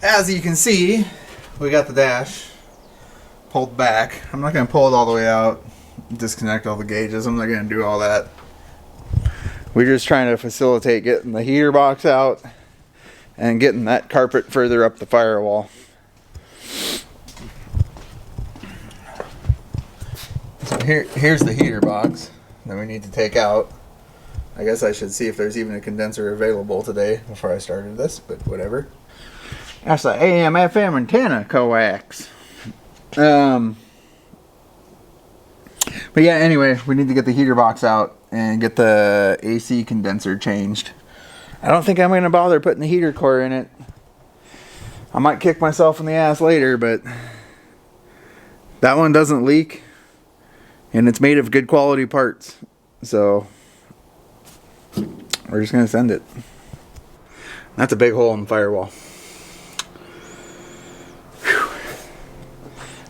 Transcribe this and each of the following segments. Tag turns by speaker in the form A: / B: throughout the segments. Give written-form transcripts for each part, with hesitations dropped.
A: as you can see, we got the dash pulled back. I'm not going to pull it all the way out, disconnect all the gauges. I'm not going to do all that. We're just trying to facilitate getting the heater box out and getting that carpet further up the firewall. So here's the heater box that we need to take out. I guess I should see if there's even a condenser available today before I started this, but whatever. That's the AM FM antenna coax. But yeah, anyway, we need to get the heater box out and get the AC condenser changed. I don't think I'm going to bother putting the heater core in it. I might kick myself in the ass later, but that one doesn't leak and it's made of good quality parts. So we're just going to send it. That's a big hole in the firewall. Whew.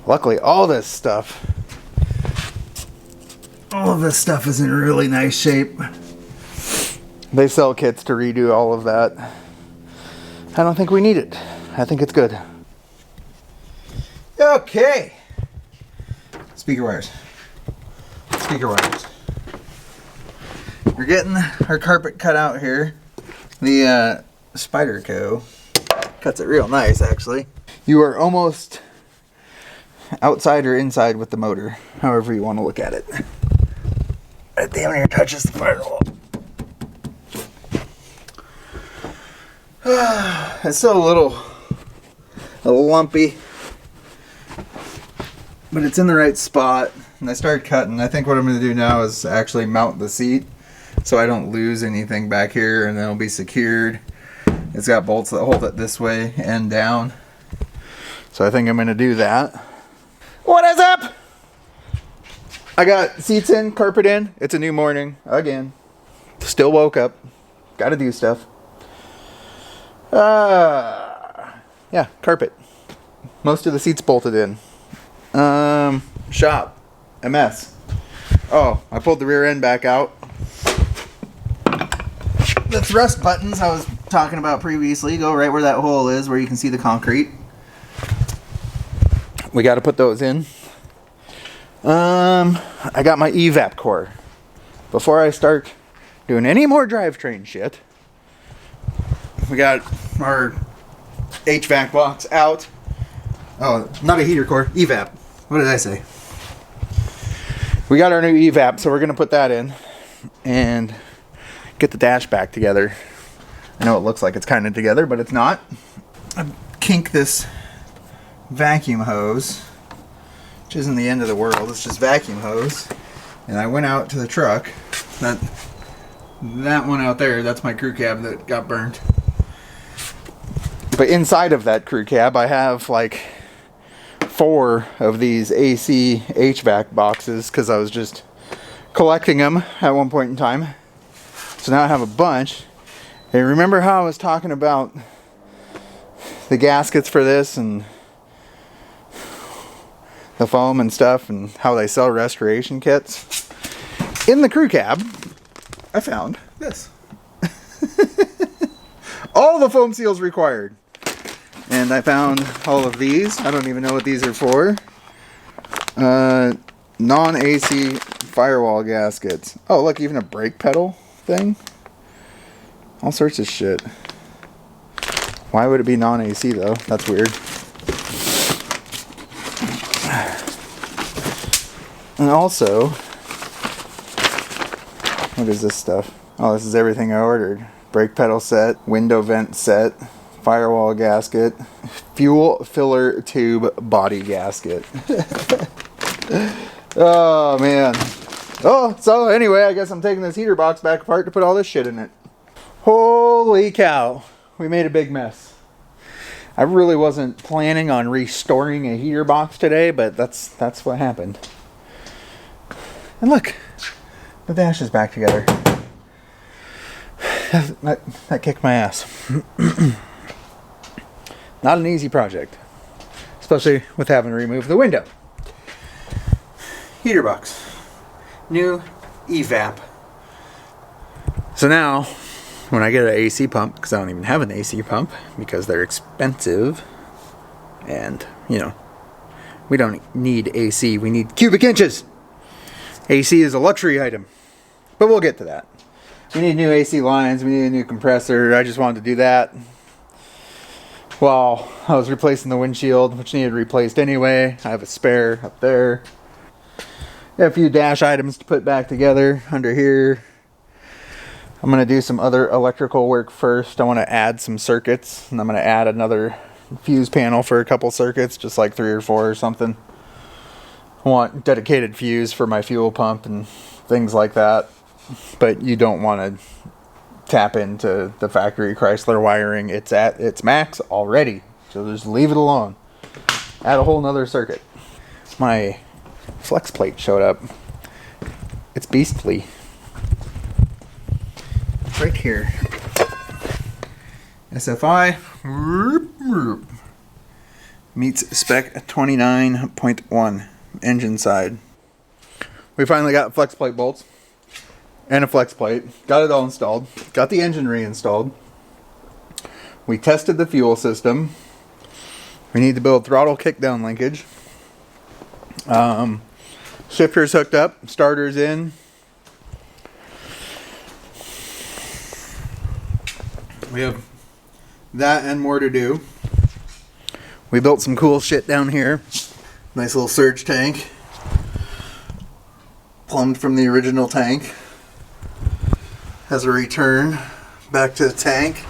A: Luckily, all of this stuff is in really nice shape. They sell kits to redo all of that. I don't think we need it. I think it's good. Okay. Speaker wires. We're getting our carpet cut out here. The Spyderco cuts it real nice, actually. You are almost outside or inside with the motor, however you want to look at it. That damn near touches the firewall. It's still a little lumpy, but it's in the right spot. And I started cutting. I think what I'm going to do now is actually mount the seat so I don't lose anything back here, and then it'll be secured. It's got bolts that hold it this way and down. So I think I'm going to do that. What is up? I got seats in, carpet in. It's a new morning again. Still woke up. Got to do stuff. Yeah, carpet. Most of the seats bolted in. Shop. A mess. Oh, I pulled the rear end back out. The thrust buttons I was talking about previously go right where that hole is, where you can see the concrete. We got to put those in. I got my evap core. Before I start doing any more drivetrain shit, we got our HVAC box out. Oh, not a heater core, evap. What did I say? We got our new evap, so we're going to put that in and get the dash back together. I know it looks like it's kind of together, but it's not. I kink this vacuum hose, which isn't the end of the world. It's just vacuum hose. And I went out to the truck. That one out there, that's my crew cab that got burnt. But inside of that crew cab, I have like 4 of these AC HVAC boxes because I was just collecting them at one point in time. So now I have a bunch. And remember how I was talking about the gaskets for this and the foam and stuff and how they sell restoration kits? In the crew cab, I found this. All the foam seals required. And I found all of these. I don't even know what these are for. Non-AC firewall gaskets. Oh, look, even a brake pedal thing. All sorts of shit. Why would it be non-AC though? That's weird. And also, what is this stuff? Oh, this is everything I ordered. Brake pedal set, window vent set, firewall gasket, fuel filler tube body gasket. Oh man. Oh, so anyway, I guess I'm taking this heater box back apart to put all this shit in it. Holy cow. We made a big mess. I really wasn't planning on restoring a heater box today, but that's what happened. And look, the dash is back together. That kicked my ass. Not an easy project, especially with having to remove the window. Heater box. New evap. So now, when I get an AC pump, because I don't even have an AC pump because they're expensive, and you know, we don't need AC, we need cubic inches. AC is a luxury item, but we'll get to that. We need new AC lines, we need a new compressor. I just wanted to do that while I was replacing the windshield, which needed replaced anyway. I have a spare up there. Got a few dash items to put back together under here. I'm going to do some other electrical work first. I want to add some circuits, and I'm going to add another fuse panel for a couple circuits, just like 3 or 4 or something. I want dedicated fuse for my fuel pump and things like that. But you don't want to tap into the factory Chrysler wiring. It's at its max already, so just leave it alone. Add a whole nother circuit. My flex plate showed up. It's beastly. Right here. SFI meets spec 29.1 engine side. We finally got flex plate bolts and a flex plate. Got it all installed. Got the engine reinstalled. We tested the fuel system. We need to build throttle kickdown linkage. Shifter's hooked up. Starter's in. We have that and more to do. We built some cool shit down here. Nice little surge tank. Plumbed from the original tank. Has a return back to the tank.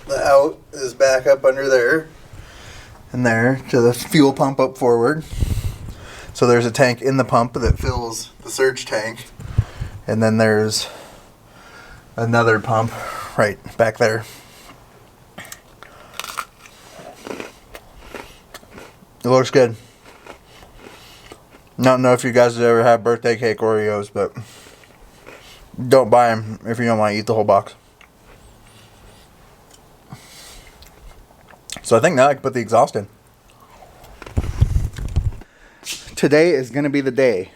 A: The out is back up under there. And there to the fuel pump up forward. So there's a tank in the pump that fills the surge tank. And then there's another pump right back there. It looks good. I don't know if you guys have ever had birthday cake Oreos, but don't buy them if you don't want to eat the whole box. So I think now I can put the exhaust in. Today is going to be the day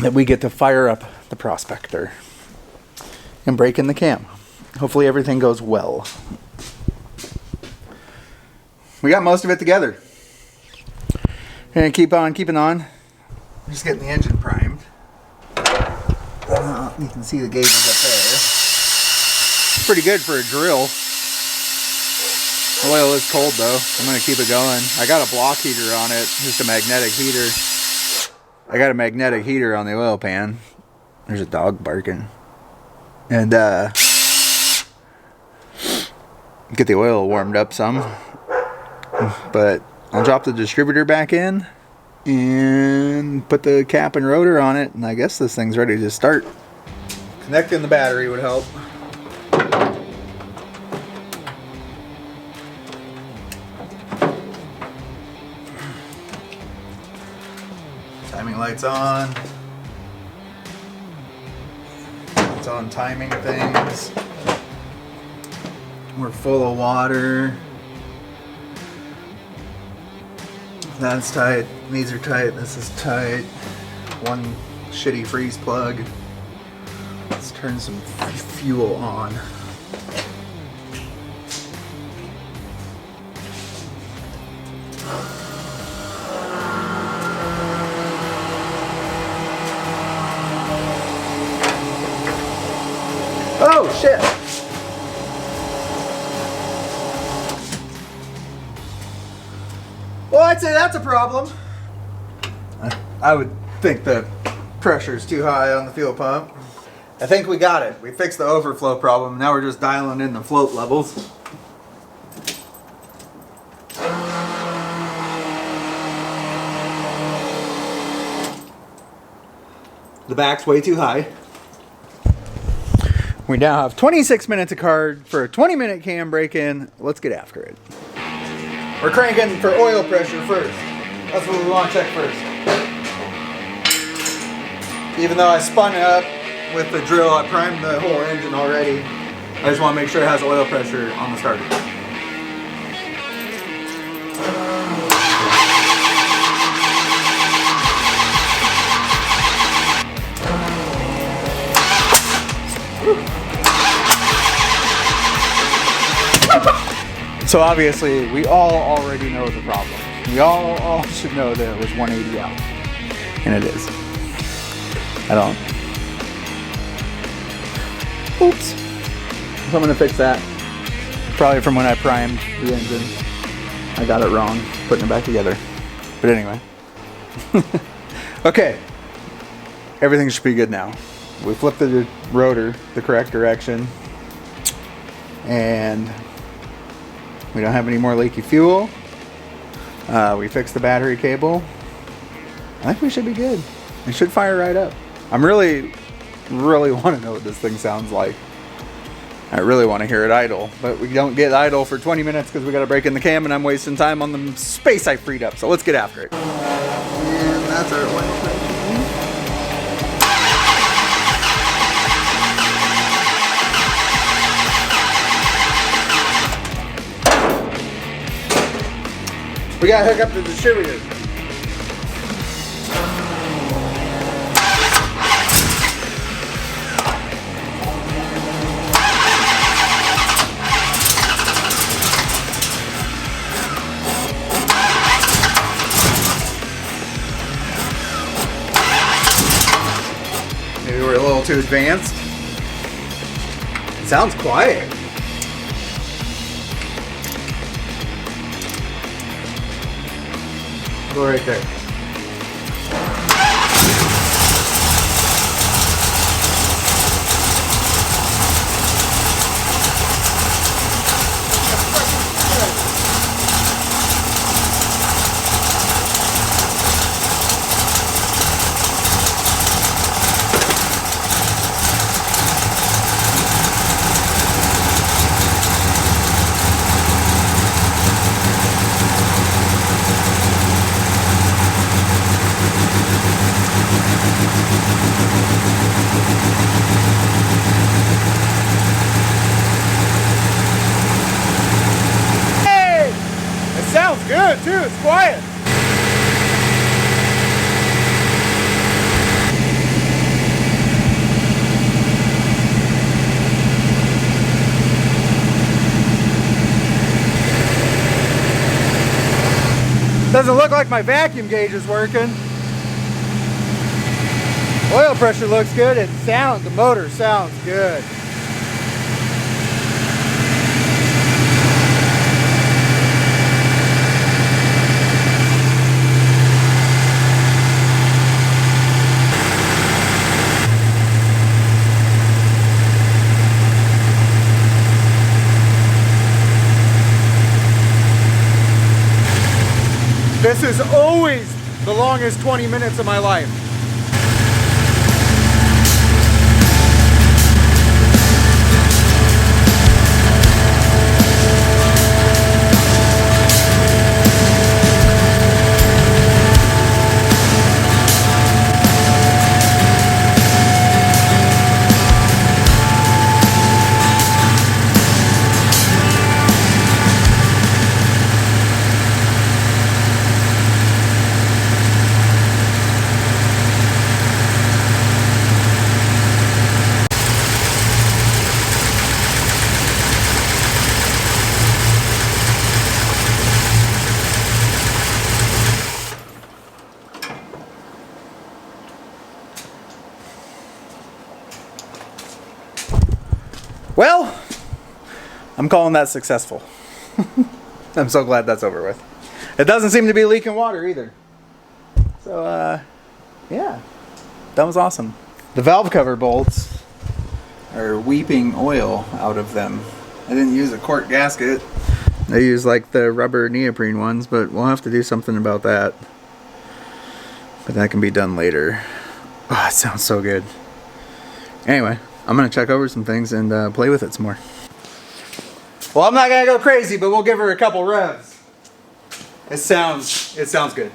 A: that we get to fire up the Prospector and break in the cam. Hopefully everything goes well. We got most of it together. And keep on keeping on. Just getting the engine primed. You can see the gauges up there. Pretty good for a drill. Oil is cold though. I'm going to keep it going. I got a block heater on it. Just a magnetic heater. I got a magnetic heater on the oil pan. There's a dog barking. And get the oil warmed up some. But I'll drop the distributor back in and put the cap and rotor on it, and I guess this thing's ready to start. Connecting the battery would help. Timing lights on. It's on timing things. We're full of water. That's tight. These are tight. This is tight. One shitty freeze plug. Let's turn some fuel on. Oh shit! Well, I'd say that's a problem. I would think the pressure's too high on the fuel pump. I think we got it. We fixed the overflow problem. Now we're just dialing in the float levels. The back's way too high. We now have 26 minutes of card for a 20-minute cam break-in. Let's get after it. We're cranking for oil pressure first. That's what we want to check first. Even though I spun it up with the drill, I primed the whole engine already. I just want to make sure it has oil pressure on the starter. So obviously, we all already know the problem. We all should know that it was 180 out. And it is. I don't. Oops. So I'm gonna fix that. Probably from when I primed the engine. I got it wrong, putting it back together. But anyway. Okay. Everything should be good now. We flipped the rotor the correct direction. And we don't have any more leaky fuel. We fixed the battery cable. I think we should be good. It should fire right up. I'm really want to know what this thing sounds like. I really want to hear it idle, but we don't get idle for 20 minutes because we got to break in the cam and I'm wasting time on the space I freed up. So let's get after it. And that's our oil pressure. We got to hook up the distributor. Maybe we're a little too advanced. It sounds quiet. Go right there. Sounds good too, it's quiet. Doesn't look like my vacuum gauge is working. Oil pressure looks good. The motor sounds good. This is always the longest 20 minutes of my life. Well, I'm calling that successful. I'm so glad that's over with. It doesn't seem to be leaking water either. So, yeah, that was awesome. The valve cover bolts are weeping oil out of them. I didn't use a cork gasket. I used like the rubber neoprene ones, but we'll have to do something about that. But that can be done later. Oh, it sounds so good. Anyway, I'm going to check over some things and play with it some more. Well, I'm not going to go crazy, but we'll give her a couple revs. It sounds good.